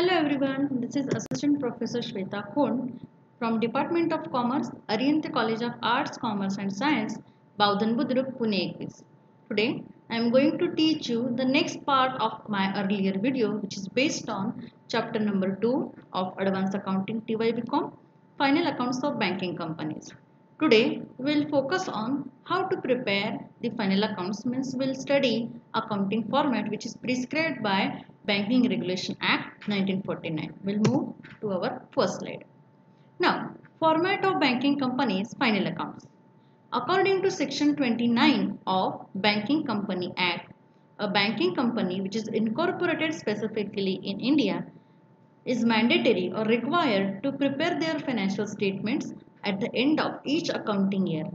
Hello everyone, this is Assistant Professor Shweta Khond from Department of Commerce, Arihant College of Arts, Commerce and Science, Baudan Budruk, Pune 21. Today, I am going to teach you the next part of my earlier video, which is based on chapter number 2 of Advanced Accounting TYBCom, Final Accounts of Banking Companies. Today, we will focus on how to prepare the final accounts, means we will study accounting format which is prescribed by Banking Regulation Act 1949. We will move to our first slide. Now, format of banking companies final accounts. According to section 29 of Banking Company Act, a banking company which is incorporated specifically in India is mandatory or required to prepare their financial statements at the end of each accounting year.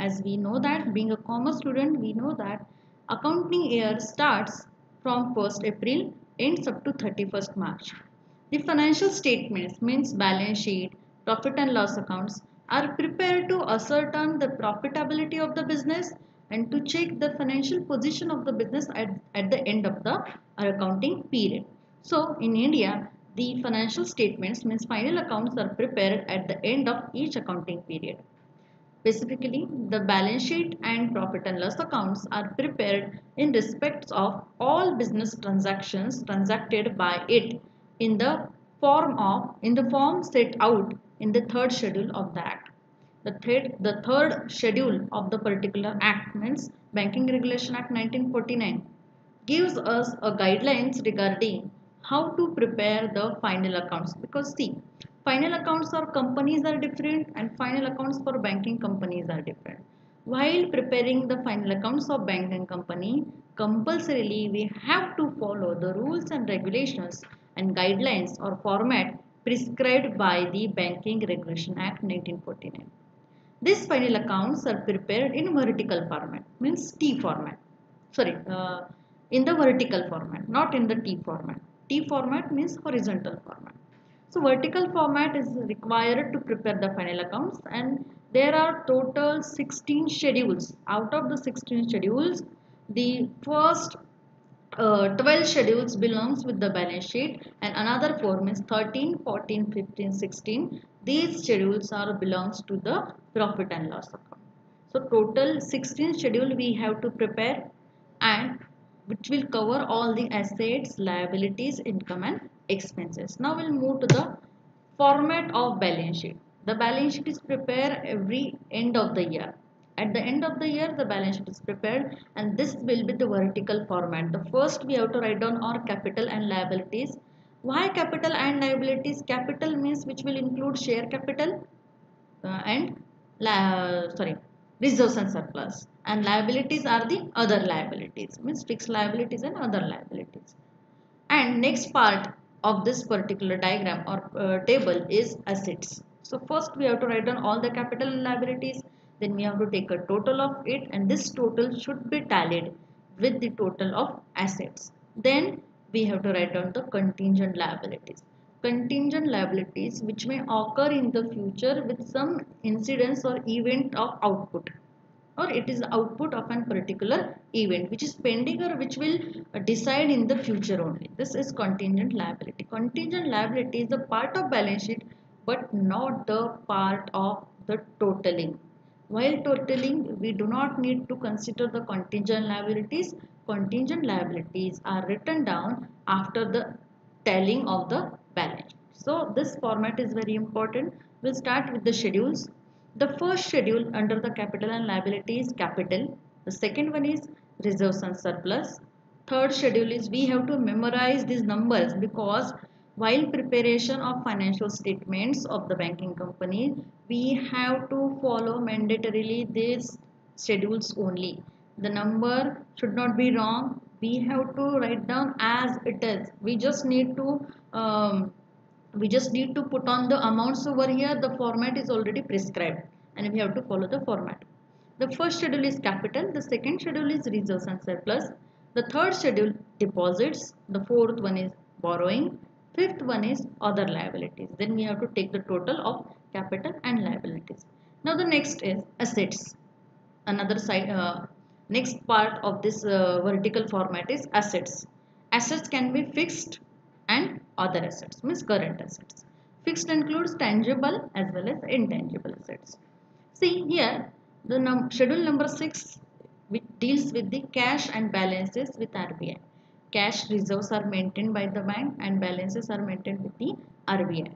As we know that, being a commerce student, we know that accounting year starts from 1st April, ends up to 31st March. The financial statements, means balance sheet, profit and loss accounts, are prepared to ascertain the profitability of the business and to check the financial position of the business at the end of the accounting period. So in India, the financial statements, means final accounts, are prepared at the end of each accounting period. Specifically, the balance sheet and profit and loss accounts are prepared in respect of all business transactions transacted by it in the form set out in the third schedule of the Act. The third schedule of the particular Act, means Banking Regulation Act 1949, gives us a guidelines regarding how to prepare the final accounts, because see, final accounts for companies are different and final accounts for banking companies are different. While preparing the final accounts of banking company, compulsorily we have to follow the rules and regulations and guidelines or format prescribed by the Banking Regulation Act 1949. These final accounts are prepared in vertical format, means T format. In the vertical format, not in the T format. T format means horizontal format. So vertical format is required to prepare the final accounts, and there are total 16 schedules. Out of the 16 schedules, the first 12 schedules belongs with the balance sheet, and another 4, means 13, 14, 15, 16. These schedules are belongs to the profit and loss account. So total 16 schedule we have to prepare, and which will cover all the assets, liabilities, income and expenses. Now we'll move to the format of balance sheet. The balance sheet is prepared every end of the year. At the end of the year, the balance sheet is prepared, and this will be the vertical format. The first we have to write down our capital and liabilities. Why capital and liabilities? Capital means which will include share capital and reserves and surplus, and liabilities are the other liabilities, means fixed liabilities and other liabilities. And next part of this particular diagram or table is assets. So first we have to write down all the capital and liabilities, then we have to take a total of it, and this total should be tallied with the total of assets. Then we have to write down the contingent liabilities. Contingent liabilities which may occur in the future with some incidence or event of output, or it is the output of a particular event which is pending or which will decide in the future only. This is contingent liability. Contingent liability is the part of balance sheet but not the part of the totaling. While totaling, we do not need to consider the contingent liabilities. Contingent liabilities are written down after the tallying of the balance. So this format is very important. We'll start with the schedules. The first schedule under the capital and liability is capital. The second one is reserves and surplus. Third schedule is we have to memorize these numbers, because while preparation of financial statements of the banking company, we have to follow mandatorily these schedules only. The number should not be wrong. We have to write down as it is. We just need to put on the amounts over here. The format is already prescribed and we have to follow the format. The first schedule is capital, the second schedule is reserves and surplus, the third schedule deposits, the fourth one is borrowing, fifth one is other liabilities. Then we have to take the total of capital and liabilities. Now the next is assets. Another side, next part of this vertical format is assets. Assets can be fixed and other assets, means current assets. Fixed includes tangible as well as intangible assets. See here, the schedule number 6 which deals with the cash and balances with RBI. Cash reserves are maintained by the bank and balances are maintained with the RBI.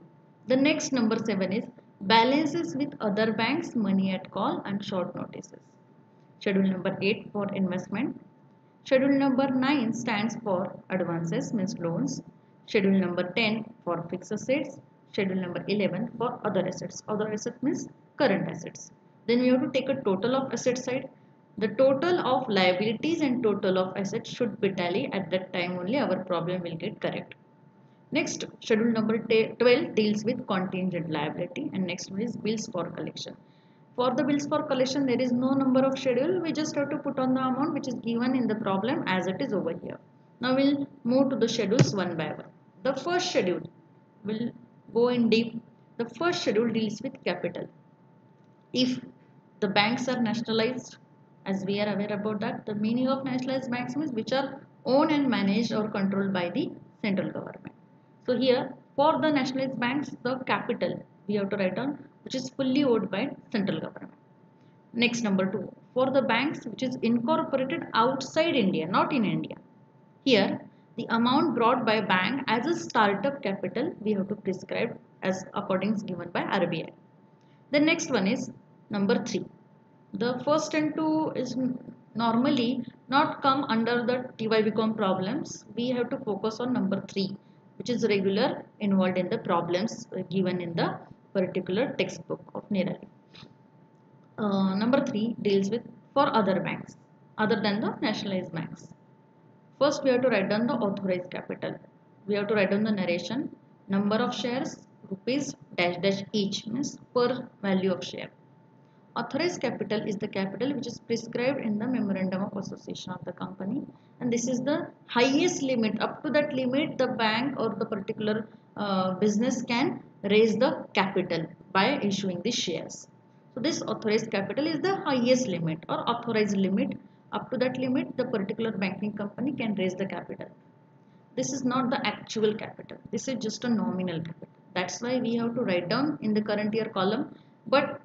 The next number 7 is balances with other banks, money at call and short notices. Schedule number 8 for investment. Schedule number 9 stands for advances, means loans. Schedule number 10 for fixed assets. Schedule number 11 for other assets. Other assets means current assets. Then we have to take a total of asset side. The total of liabilities and total of assets should be tally. At that time only our problem will get correct. Next, schedule number 12 deals with contingent liability, and next one is bills for collection. For the bills for collection, there is no number of schedule. We just have to put on the amount which is given in the problem as it is over here. Now we'll move to the schedules one by one. The first schedule will go in deep. The first schedule deals with capital. If the banks are nationalized, as we are aware about that, the meaning of nationalized banks means which are owned and managed or controlled by the central government. So here for the nationalized banks, the capital we have to write down which is fully owned by central government. Next, number 2, for the banks which is incorporated outside India, not in India. Here the amount brought by bank as a startup capital we have to prescribe as according given by RBI. The next one is number 3. The first and 2 is normally not come under the TYBCom problems. We have to focus on number 3, which is regular involved in the problems given in the particular textbook of Nirali. Number 3 deals with for other banks other than the nationalized banks. First we have to write down the authorized capital. We have to write down the narration, number of shares, rupees dash dash each, means per value of share. Authorized capital is the capital which is prescribed in the memorandum of association of the company, and this is the highest limit. Up to that limit the bank or the particular business can raise the capital by issuing the shares. So this authorized capital is the highest limit or authorized limit. Up to that limit the particular banking company can raise the capital. This is not the actual capital, this is just a nominal capital. That's why we have to write down in the current year column, but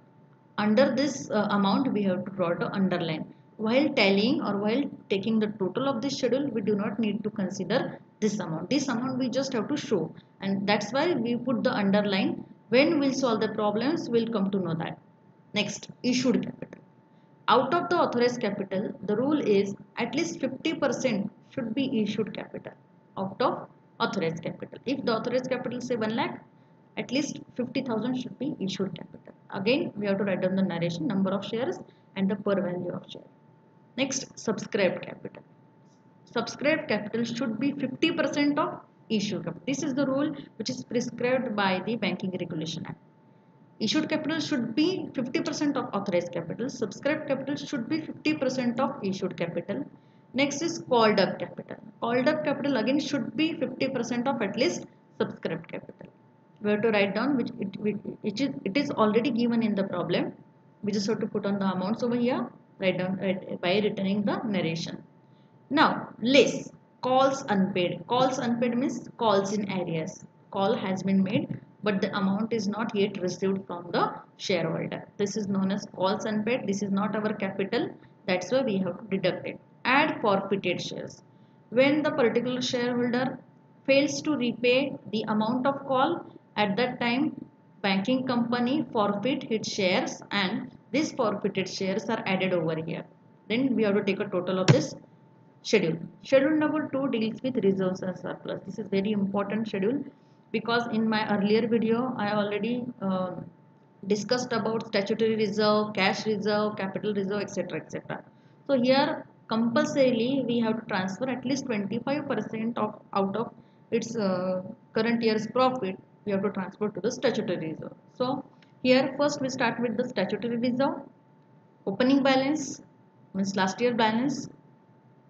under this amount we have to draw the underline. While tallying or while taking the total of this schedule, we do not need to consider this amount. This amount we just have to show, and that's why we put the underline. When we'll solve the problems, we'll come to know that. Next, issued capital. Out of the authorized capital, the rule is at least 50% should be issued capital out of authorized capital. If the authorized capital is say 1 lakh, at least 50,000 should be issued capital. Again, we have to write down the narration, number of shares and the per value of share. Next, subscribed capital. Subscribed capital should be 50% of issued capital. This is the rule which is prescribed by the Banking Regulation Act. Issued capital should be 50% of authorized capital. Subscribed capital should be 50% of issued capital. Next is called up capital. Called up capital again should be 50% of at least subscribed capital. We have to write down which it is already given in the problem. We just have to put on the amounts over here, write down by returning the narration. Now less calls unpaid. Calls unpaid means calls in arrears. Call has been made but the amount is not yet received from the shareholder. This is known as calls unpaid. This is not our capital. That's why we have to deduct it. Add forfeited shares. When the particular shareholder fails to repay the amount of call, at that time banking company forfeit its shares and these forfeited shares are added over here. Then we have to take a total of this schedule. Schedule number 2 deals with reserves and surplus. This is very important schedule because in my earlier video I already discussed about statutory reserve, cash reserve, capital reserve, etc. etc. So here compulsorily we have to transfer at least 25% of out of its current year's profit. We have to transfer to the statutory reserve. So here first we start with the statutory reserve. Opening balance means last year balance.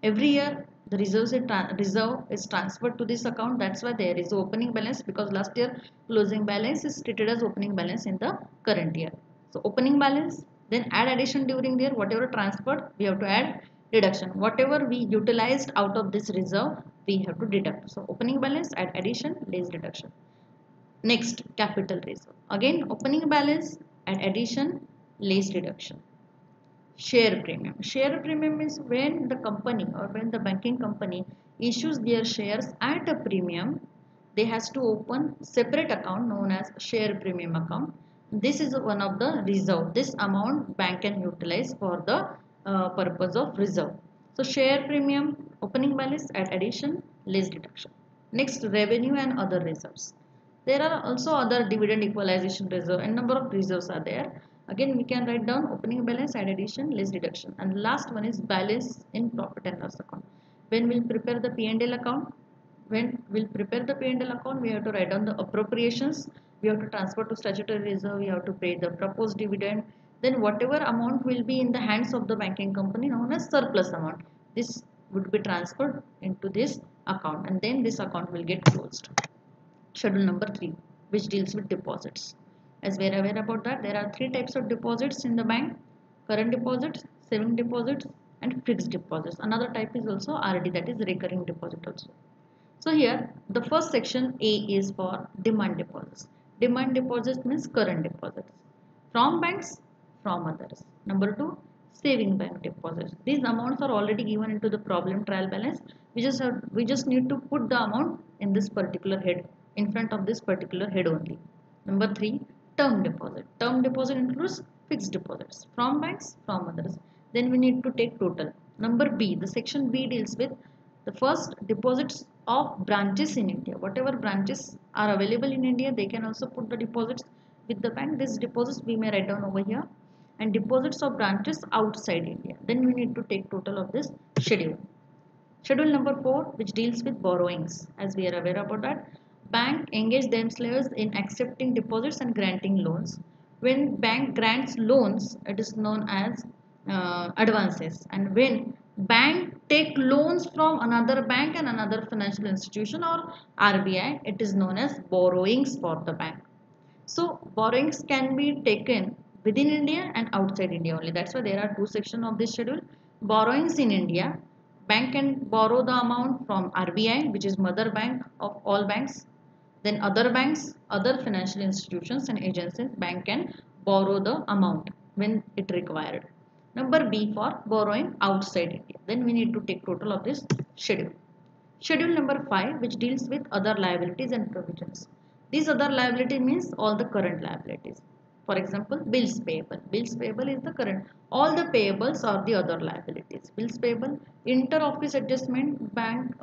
Every year the reserve is transferred to this account. That's why there is opening balance, because last year closing balance is treated as opening balance in the current year. So opening balance, then add addition during the year. Whatever transferred we have to add deduction. Whatever we utilized out of this reserve we have to deduct. So opening balance, add addition, less deduction. Next, capital reserve. Again, opening balance, add addition, less deduction. Share premium. Share premium is when the company or when the banking company issues their shares at a premium, they has to open separate account known as share premium account. This is one of the reserve. This amount bank can utilize for the purpose of reserve. So share premium, opening balance, add addition, less deduction. Next, revenue and other reserves. There are also other dividend equalization reserve and number of reserves are there. Again, we can write down opening balance, add addition, less deduction. And the last one is balance in profit and loss account. When we'll prepare the P&L account, when we'll prepare the P&L account, we have to write down the appropriations. We have to transfer to statutory reserve. We have to pay the proposed dividend. Then whatever amount will be in the hands of the banking company known as surplus amount. This would be transferred into this account and then this account will get closed. Schedule number 3, which deals with deposits. As we are aware about that, there are 3 types of deposits in the bank: current deposits, saving deposits, and fixed deposits. Another type is also RD, that is recurring deposit also. So here, the first section A is for demand deposits. Demand deposits means current deposits from banks, from others. Number 2, saving bank deposits. These amounts are already given into the problem trial balance. We just need to put the amount in this particular head, in front of this particular head only. Number 3, term deposit. Term deposit includes fixed deposits from banks, from others. Then we need to take total. Number B, the section B deals with the first deposits of branches in India. Whatever branches are available in India, they can also put the deposits with the bank. These deposits we may write down over here. And deposits of branches outside India. Then we need to take total of this schedule. Schedule number 4, which deals with borrowings. As we are aware about that, bank engage themselves in accepting deposits and granting loans. When bank grants loans, it is known as advances. And when bank take loans from another bank and another financial institution or RBI, it is known as borrowings for the bank. So borrowings can be taken within India and outside India only. That's why there are 2 sections of this schedule. Borrowings in India, bank can borrow the amount from RBI, which is mother bank of all banks. Then other banks, other financial institutions and agencies, bank can borrow the amount when it required. Number B for borrowing outside India. Then we need to take total of this schedule. Schedule number 5, which deals with other liabilities and provisions. These other liability means all the current liabilities. For example, bills payable. Bills payable is the current. All the payables are the other liabilities. Bills payable, inter-office adjustment. Bank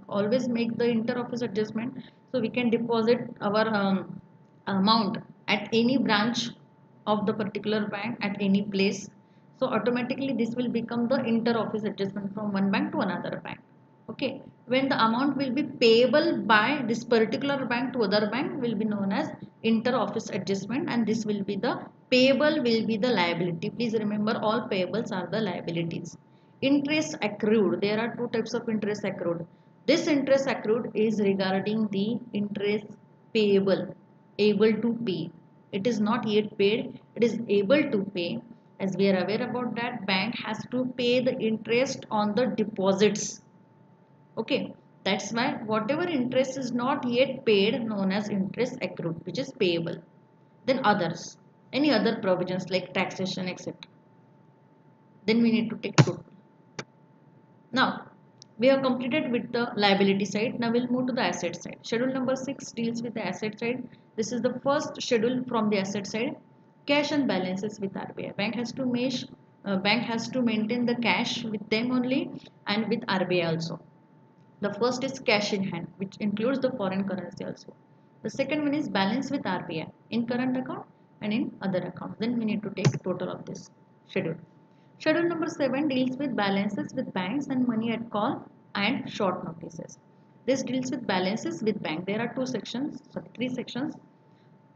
always make the inter-office adjustment. So we can deposit our amount at any branch of the particular bank at any place. So automatically this will become the inter-office adjustment from one bank to another bank. Okay, when the amount will be payable by this particular bank to other bank will be known as inter-office adjustment, and this will be the payable will be the liability. Please remember, all payables are the liabilities. Interest accrued. There are 2 types of interest accrued. This interest accrued is regarding the interest payable, able to pay. It is not yet paid, it is able to pay. As we are aware about that, bank has to pay the interest on the deposits. Okay, that's why whatever interest is not yet paid known as interest accrued, which is payable. Then others, any other provisions like taxation, etc. Then we need to take total. Now we have completed with the liability side. Now we'll move to the asset side. Schedule number 6 deals with the asset side. This is the first schedule from the asset side. Cash and balances with RBI. Bank has to maintain the cash with them only and with RBI also. The first is cash in hand, which includes the foreign currency also. The second one is balance with RBI in current account and in other accounts. Then we need to take total of this schedule. Schedule number 7 deals with balances with banks and money at call and short notices. This deals with balances with bank. There are 3 sections.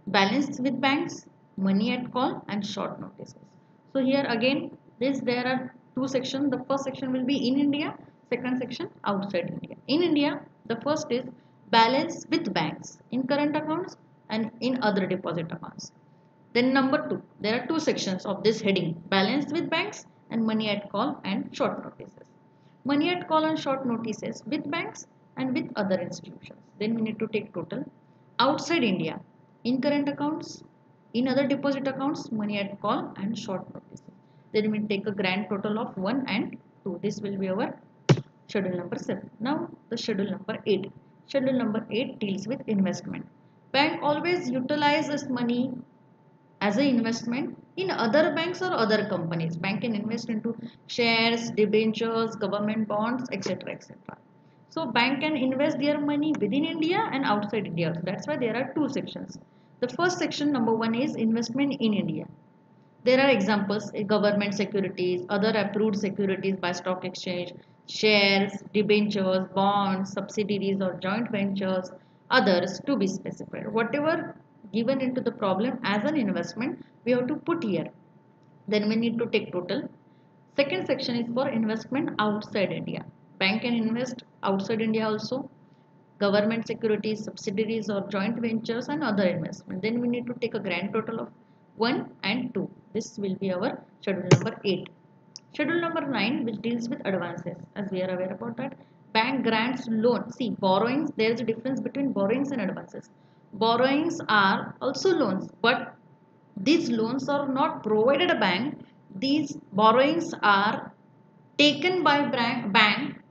Balance with banks, money at call and short notices. So here again, there are 2 sections. The first section will be in India. Second section outside India. In India, the first is balance with banks in current accounts and in other deposit accounts. Then number 2, there are 2 sections of this heading: balance with banks and money at call and short notices. Money at call and short notices with banks and with other institutions. Then we need to take total. Outside India, in current accounts, in other deposit accounts, money at call and short notice. Then we take a grand total of 1 and 2. This will be our schedule number 7. Now the schedule number 8. Schedule number 8 deals with investment. Bank always utilizes money as an investment in other banks or other companies. Bank can invest into shares, debentures, government bonds, etc. etc. So bank can invest their money within India and outside India. So that's why there are two sections. The first section, number 1, is investment in India. There are examples: government securities, other approved securities by stock exchange, shares, debentures, bonds, subsidiaries or joint ventures, others to be specified. Whatever given into the problem as an investment, we have to put here. Then we need to take total. Second section is for investment outside India. Bank can invest outside India also. Government securities, subsidiaries or joint ventures and other investment. Then we need to take a grand total of 1 and 2. This will be our schedule number 8. Schedule number 9, which deals with advances. As we are aware about that, bank grants loan. See, borrowings, there is a difference between borrowings and advances. Borrowings are also loans, but these loans are not provided a bank. These borrowings are taken by bank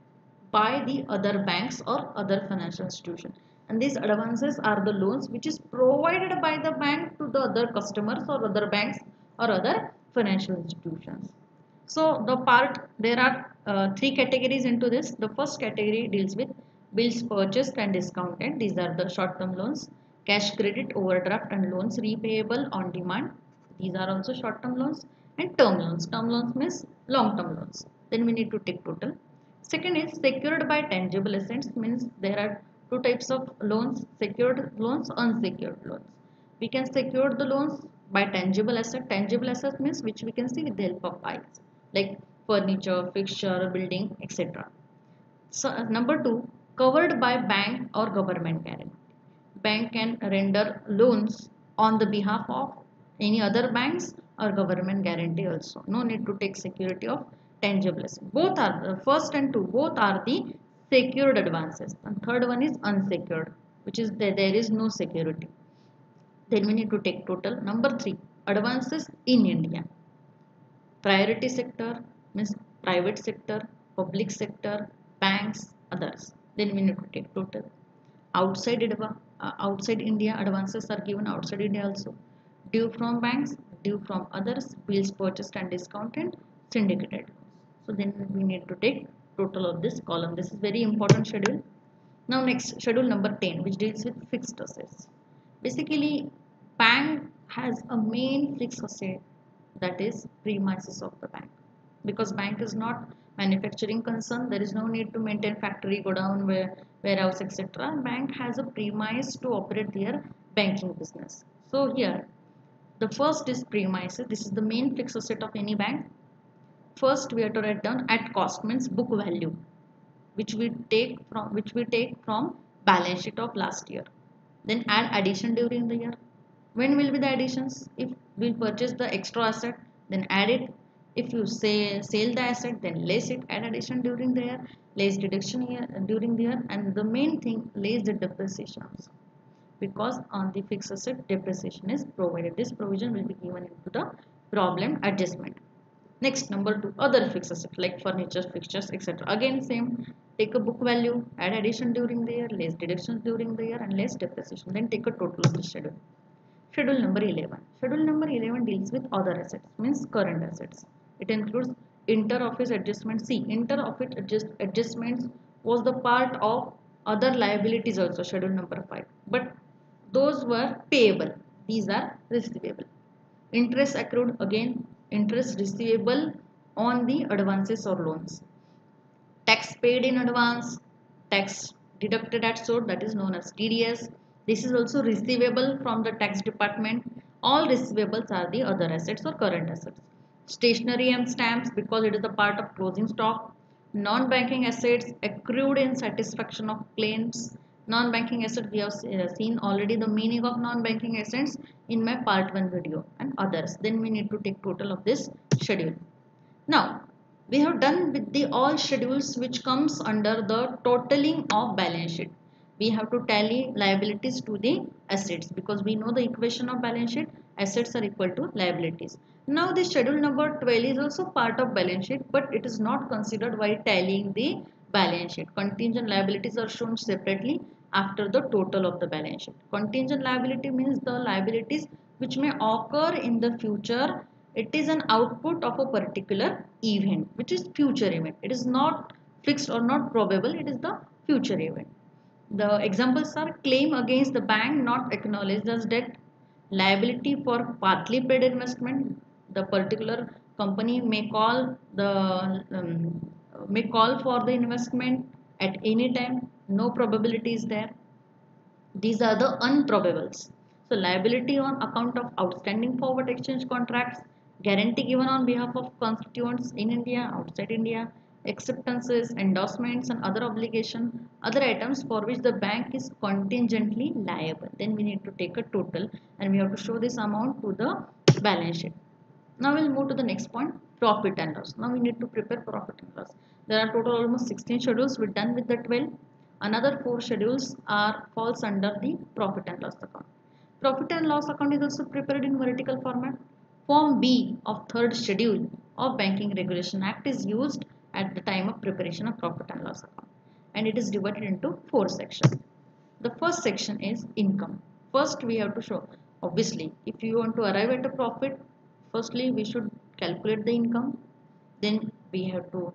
by the other banks or other financial institution, and these advances are the loans which is provided by the bank to the other customers or other banks or other financial institutions. So the part, there are three categories into this. The first category deals with bills purchased and discounted. These are the short term loans, cash credit, overdraft and loans repayable on demand. These are also short term loans. And term loans. Term loans means long term loans. Then we need to take total. Second is secured by tangible assets, means there are two types of loans: secured loans, unsecured loans. We can secure the loans by tangible asset. Tangible asset means which we can see with the help of eyes, like furniture, fixture, building, etc. So number 2, covered by bank or government guarantee. Bank can render loans on the behalf of any other banks or government guarantee also. No need to take security of tangible asset. Both are, the first and 2, both are the secured advances. And third one is unsecured, which is there is no security. Then we need to take total. Number 3, advances in India. Priority sector means private sector, public sector, banks, others. Then we need to take total. Outside India, advances are given outside India also. Due from banks, due from others, bills purchased and discounted, syndicated. So then we need to take total of this column. This is very important schedule. Now next, schedule number 10, which deals with fixed assets. Basically, bank has a main fixed asset, that is premises of the bank. Because bank is not manufacturing concern, there is no need to maintain factory, godown, warehouse, etc. Bank has a premise to operate their banking business. So here, the first is premises. This is the main fixed asset of any bank. First, we have to write down at cost, means book value, which we take from balance sheet of last year. Then add addition during the year. When will be the additions? If we purchase the extra asset, then add it. If you sell the asset, then less it, add addition during the year, less deduction during the year, and the main thing, less the depreciation also. Because on the fixed asset, depreciation is provided. This provision will be given into the problem adjustment. Next, number 2, other fixed assets like furniture, fixtures, etc. Again same, take a book value, add addition during the year, less deductions during the year, and less depreciation. Then take a total of the schedule. Schedule number 11. Schedule number 11 deals with other assets, means current assets. It includes inter-office adjustments. See, inter-office adjustments was the part of other liabilities also, schedule number 5. But those were payable. These are receivable. Interest accrued, again interest receivable on the advances or loans. Tax paid in advance, tax deducted at source, that is known as TDS. This is also receivable from the tax department. All receivables are the other assets or current assets. Stationery and stamps, because it is a part of closing stock. Non-banking assets accrued in satisfaction of claims. Non-banking asset, we have seen already the meaning of non-banking assets in my part 1 video, and others. Then we need to take total of this schedule. Now, We have done with the all schedules which comes under the totaling of balance sheet. We have to tally liabilities to the assets because we know the equation of balance sheet, assets are equal to liabilities. Now the schedule number 12 is also part of balance sheet, but it is not considered while tallying the balance sheet. Contingent liabilities are shown separately after the total of the balance sheet. Contingent liability means the liabilities which may occur in the future. It is an output of a particular event, which is future event. It is not fixed or not probable, it is the future event. The examples are claim against the bank not acknowledged as debt, liability for partly paid investment. The particular company may call for the investment at any time. No probability is there. These are the unprobables. So liability on account of outstanding forward exchange contracts, guarantee given on behalf of constituents in India, outside India, acceptances, endorsements and other obligation, other items for which the bank is contingently liable. Then we need to take a total and we have to show this amount to the balance sheet. Now we'll move to the next point, profit and loss. Now we need to prepare profit and loss. There are total almost 16 schedules. We're done with the 12. Another 4 schedules are falls under the profit and loss account. Profit and loss account is also prepared in vertical format. Form B of third schedule of Banking Regulation Act is used at the time of preparation of profit and loss account, and it is divided into 4 sections. The first section is income. First we have to show, obviously if you want to arrive at a profit, firstly we should calculate the income, then we have to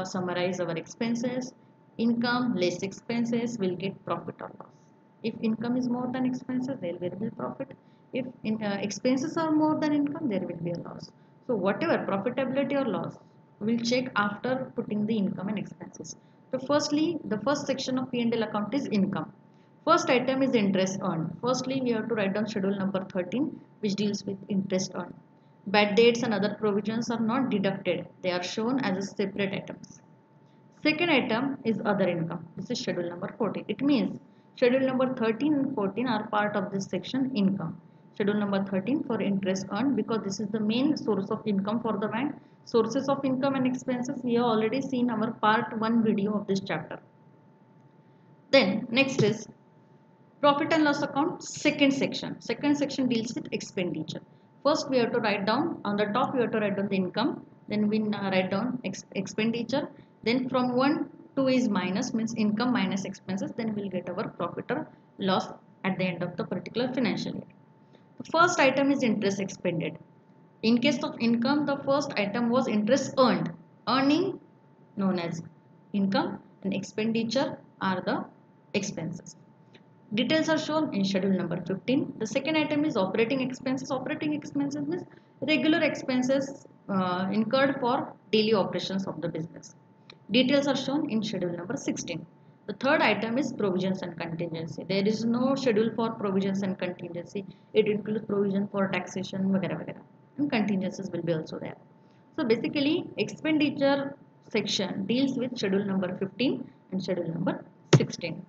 summarize our expenses. Income less expenses will get profit or loss. If income is more than expenses, there will be profit. If expenses are more than income, there will be a loss. So whatever profitability or loss, we'll check after putting the income and expenses. So firstly, the first section of P&L account is income. First item is interest earned. Firstly, we have to write down schedule number 13, which deals with interest earned. Bad debts and other provisions are not deducted. They are shown as a separate items. Second item is other income. This is schedule number 14. It means schedule number 13 and 14 are part of this section income. Schedule number 13 for interest earned, because this is the main source of income for the bank. Sources of income and expenses we have already seen our part 1 video of this chapter. Then next is profit and loss account, second section. Second section deals with expenditure. First we have to write down, on the top we have to write down the income, then we write down expenditure, then from 1 2 is minus, means income minus expenses, then we will get our profit or loss at the end of the particular financial year. The first item is interest expended. In case of income, the first item was interest earned. Earning known as income and expenditure are the expenses. Details are shown in schedule number 15. The second item is operating expenses. Operating expenses means regular expenses incurred for daily operations of the business. Details are shown in schedule number 16. The third item is provisions and contingency. There is no schedule for provisions and contingency. It includes provision for taxation, वगैरह, and contingencies will be also there. So basically, expenditure section deals with schedule number 15 and schedule number 16.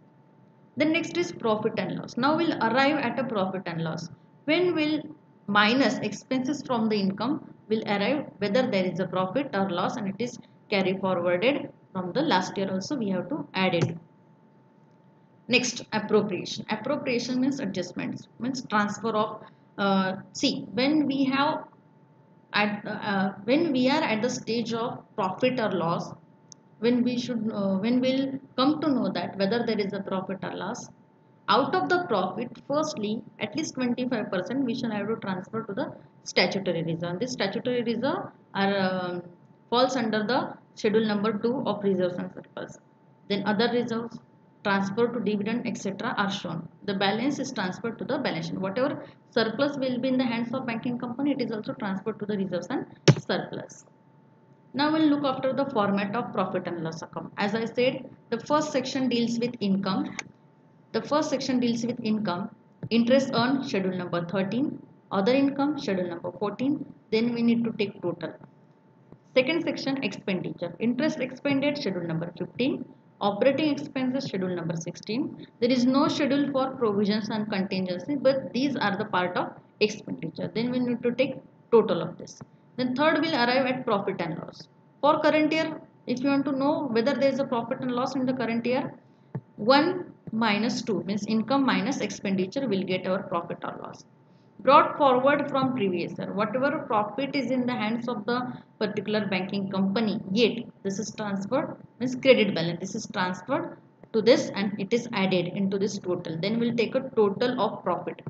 Then next is profit and loss. Now we'll arrive at a profit and loss. When will minus expenses from the income will arrive whether there is a profit or loss, and it is carry forwarded from the last year also we have to add it. Next, appropriation. Appropriation means adjustments, means transfer of when we have when we are at the stage of profit or loss, when we'll come to know that whether there is a profit or loss, out of the profit, firstly at least 25% we shall have to transfer to the statutory reserve. This statutory reserve are falls under the schedule number 2 of reserves and surplus. Then other reserves, transfer to dividend, etc. are shown. The balance is transferred to the balance sheet. Whatever surplus will be in the hands of banking company, it is also transferred to the reserves and surplus. Now we'll look after the format of profit and loss account. As I said, the first section deals with income. The first section deals with income. Interest earned, schedule number 13. Other income, schedule number 14. Then we need to take total. Second section, expenditure. Interest expended, schedule number 15. Operating expenses, schedule number 16. There is no schedule for provisions and contingency, but these are the part of expenditure. Then we need to take total of this. Then third will arrive at profit and loss. For current year, if you want to know whether there is a profit and loss in the current year, 1 minus 2 means income minus expenditure will get our profit or loss. Brought forward from previous year, whatever profit is in the hands of the particular banking company, yet this is transferred, means credit balance, this is transferred to this and it is added into this total. Then we'll take a total of profit.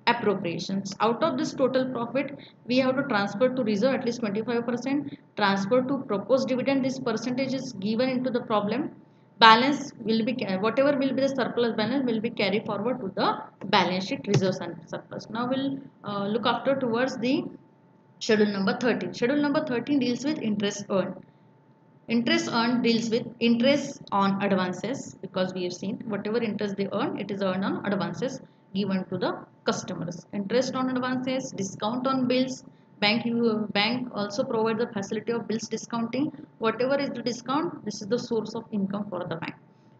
Appropriations, out of this total profit we have to transfer to reserve at least 25%, transfer to proposed dividend, this percentage is given into the problem. Balance will be, whatever will be the surplus balance will be carried forward to the balance sheet, reserves and surplus. Now we'll look after towards the schedule number 13. Schedule number 13 deals with interest earned. Interest earned deals with interest on advances, because we have seen whatever interest they earn, it is earned on advances given to the customers. Interest on advances, discount on bills. Bank also provide the facility of bills discounting. Whatever is the discount, this is the source of income for the bank.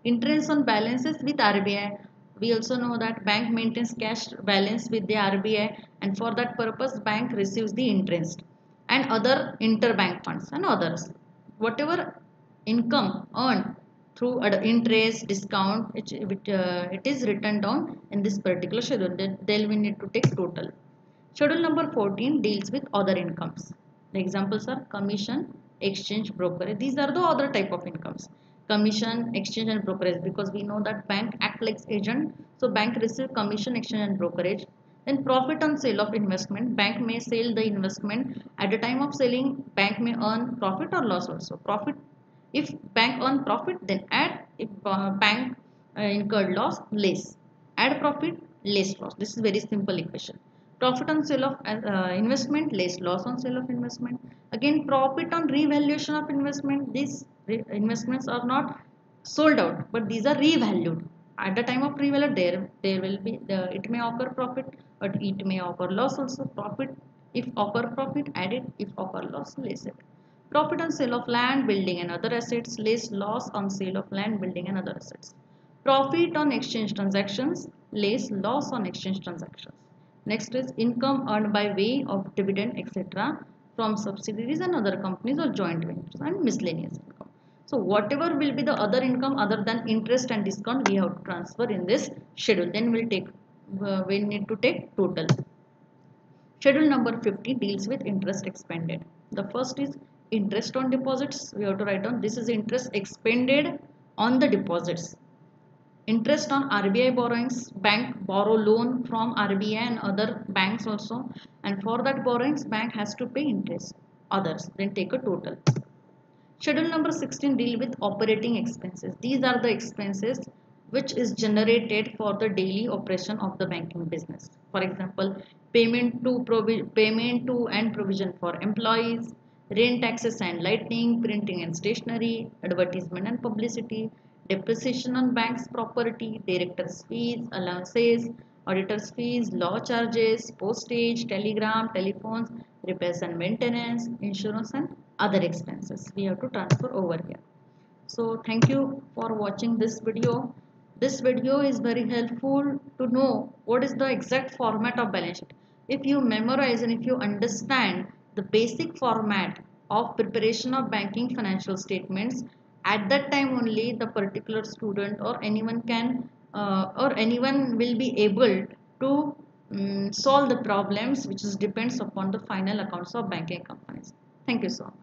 Interest on balances with RBI. We also know that bank maintains cash balance with the RBI, and for that purpose bank receives the interest, and other interbank funds and others. Whatever income earned through interest, discount, it is written down in this particular schedule. Then we need to take total. Schedule number 14 deals with other incomes. The examples are commission, exchange, brokerage. These are the other type of incomes. Commission, exchange and brokerage, because we know that bank act like agent. So bank receive commission, exchange and brokerage. Then profit on sale of investment. Bank may sell the investment. At the time of selling, bank may earn profit or loss also. Profit, if bank earn profit, then add. If bank incurred loss, less. Add profit, less loss. This is very simple equation. Profit on sale of investment, less loss on sale of investment. Again, profit on revaluation of investment. These investments are not sold out, but these are revalued. At the time of revalue, there will be it may occur profit, but it may occur loss also. Profit, if occur profit, add it. If occur loss, less it. Profit on sale of land, building and other assets, less loss on sale of land, building and other assets. Profit on exchange transactions, less loss on exchange transactions. Next is income earned by way of dividend, etc. from subsidiaries and other companies or joint ventures, and miscellaneous income. So whatever will be the other income other than interest and discount, we have to transfer in this schedule. Then we need to take total. Schedule number 50 deals with interest expended. The first is interest on deposits. We have to write down this is interest expended on the deposits. Interest on RBI borrowings. Bank borrow loan from RBI and other banks also, and for that borrowings bank has to pay interest. Others, then take a total. Schedule number 16 deal with operating expenses. These are the expenses which is generated for the daily operation of the banking business. For example, payment to and provision for employees, rent, taxes and lighting, printing and stationery, advertisement and publicity, depreciation on bank's property, directors' fees, allowances, auditors' fees, law charges, postage, telegram, telephones, repairs and maintenance, insurance and other expenses. We have to transfer over here. So thank you for watching this video. This video is very helpful to know what is the exact format of balance sheet. If you memorize and if you understand the basic format of preparation of banking financial statements, at that time only the particular student or anyone can or anyone will be able to solve the problems which is depends upon the final accounts of banking companies. Thank you so much.